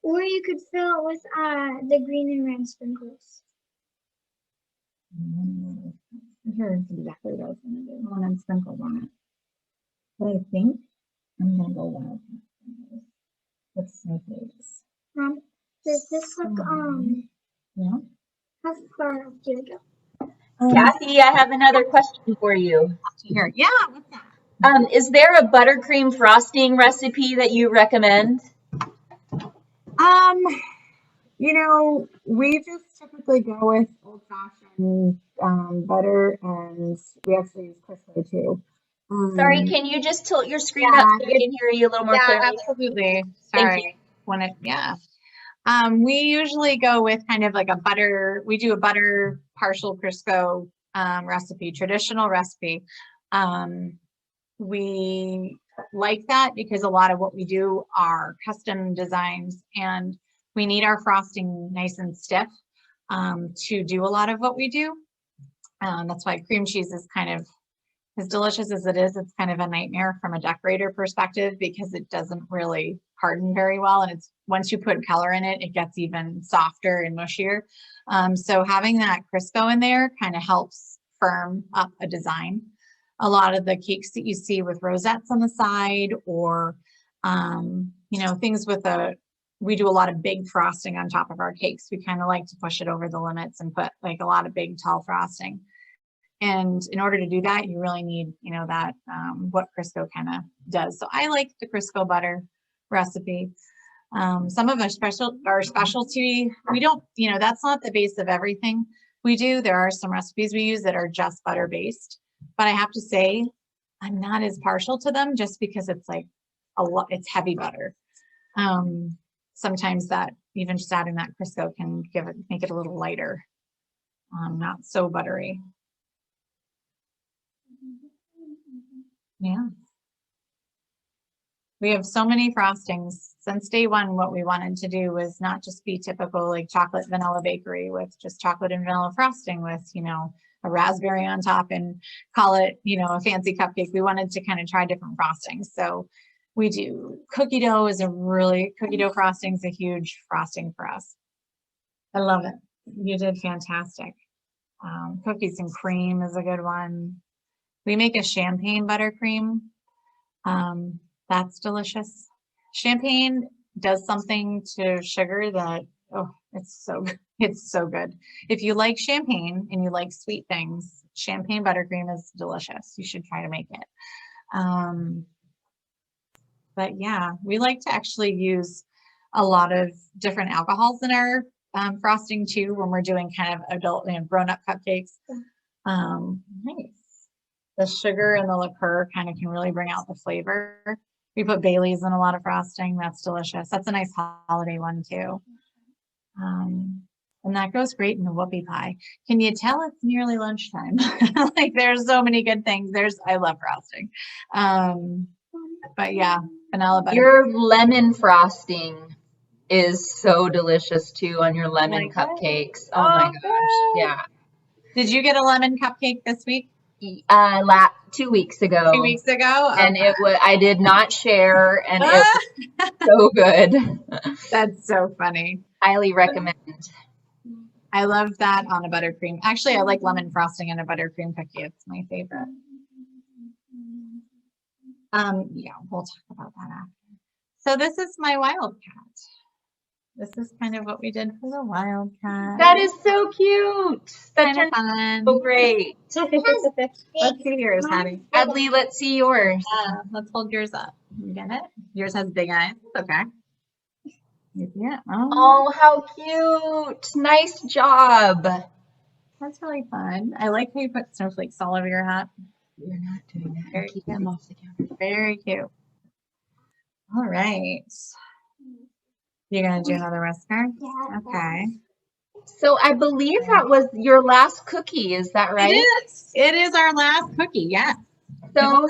Or you could fill it with the green and red sprinkles. Here's exactly what I was gonna do. I want to sprinkles on it. But I think I'm gonna go wild. Let's see this. Does this look Yeah. how far up do you go? Kathy, I have another question for you. Here. Yeah, what's that? Is there a buttercream frosting recipe that you recommend? You know, we just typically go with old-fashioned butter, and we actually use Crisco too. Sorry, can you just tilt your screen up so I can hear you a little more clearly? Absolutely. Thank you. Sorry. We usually go with kind of like a butter. We do a butter partial Crisco recipe, traditional recipe. We like that because a lot of what we do are custom designs, and we need our frosting nice and stiff to do a lot of what we do. That's why cream cheese is kind of, as delicious as it is, it's kind of a nightmare from a decorator perspective because it doesn't really harden very well. And it's once you put color in it, it gets even softer and mushier. So having that Crisco in there kind of helps firm up a design. A lot of the cakes that you see with rosettes on the side, or you know, things with we do a lot of big frosting on top of our cakes. We kind of like to push it over the limits and put like a lot of big tall frosting. And in order to do that, you really need, you know, that what Crisco kind of does. So I like the Crisco butter recipe. Some of our specialty, we don't, you know, that's not the base of everything we do. There are some recipes we use that are just butter based, but I have to say I'm not as partial to them just because it's like a lot, it's heavy butter. Sometimes that even just adding that Crisco can make it a little lighter, not so buttery. Yeah. We have so many frostings. Since day one, what we wanted to do was not just be typical like chocolate vanilla bakery with just chocolate and vanilla frosting with, you know, a raspberry on top and call it, you know, a fancy cupcake. We wanted to kind of try different frostings. So we do cookie dough frosting is a huge frosting for us. I love it. You did fantastic. Cookies and cream is a good one. We make a champagne buttercream. That's delicious. Champagne does something to sugar that, oh, it's so good. If you like champagne and you like sweet things, champagne buttercream is delicious. You should try to make it. But yeah, we like to actually use a lot of different alcohols in our frosting too when we're doing kind of adult and grown-up cupcakes. Nice. The sugar and the liqueur kind of can really bring out the flavor. We put Bailey's in a lot of frosting. That's delicious. That's a nice holiday one too. And that goes great in the whoopie pie. Can you tell it's nearly lunchtime? Like there's so many good things. I love frosting. But yeah, vanilla butter. Your lemon frosting is so delicious too on your lemon cupcakes. Oh my gosh. Yeah. Did you get a lemon cupcake this week? 2 weeks ago. 2 weeks ago? And it was, I did not share, and it was so good. That's so funny. Highly recommend. I love that on a buttercream. Actually, I like lemon frosting and a buttercream cookie. It's my favorite. Yeah, we'll talk about that after. So this is my wildcat. This is kind of what we did for the wildcat. That is so cute. That Kind of turned fun. so great. Let's see yours, Hattie. Adley, let's see yours. Let's hold yours up. You get it? Yours has big eyes. Okay. Yeah. Oh, how cute. Nice job. That's really fun. I like how you put snowflakes all over your hat. You're not doing that. Very Keep cute. them off the counter. Very cute. All right. You're going to do another whisker? Yeah. Okay. So I believe that was your last cookie. Is that right? It is. It is our last cookie. Yes. So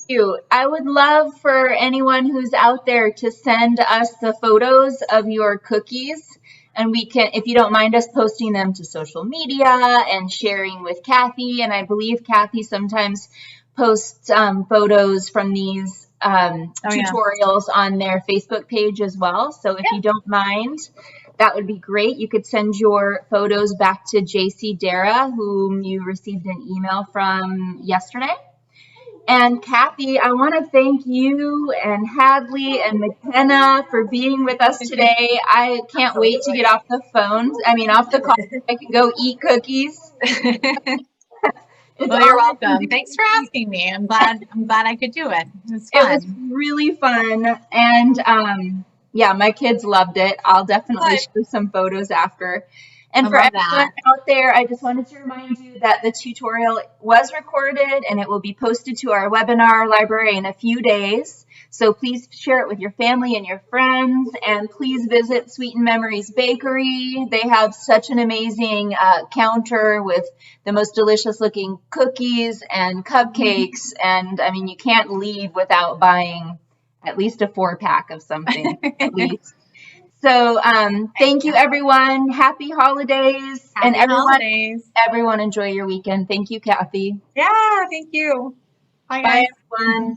cute. I would love for anyone who's out there to send us the photos of your cookies. And we can, if you don't mind us posting them to social media and sharing with Kathy. And I believe Kathy sometimes posts photos from these tutorials on their Facebook page as well. So if you don't mind, that would be great. You could send your photos back to JC Dara, whom you received an email from yesterday. And Kathy, I want to thank you and Hadley and McKenna for being with us today. I can't wait to get off the call. I can go eat cookies. Well, you're welcome. Thanks for asking me. I'm glad I could do it. It was fun. It was really fun. And yeah, my kids loved it. I'll definitely share some photos after. And for everyone out there, I just wanted to remind you that the tutorial was recorded and it will be posted to our webinar library in a few days. So please share it with your family and your friends, and please visit Sweetened Memories Bakery. They have such an amazing counter with the most delicious looking cookies and cupcakes. And I mean, you can't leave without buying at least a 4-pack of something, at least. So thank you, everyone. Happy holidays. Everyone enjoy your weekend. Thank you, Kathy. Yeah, thank you. Bye everyone.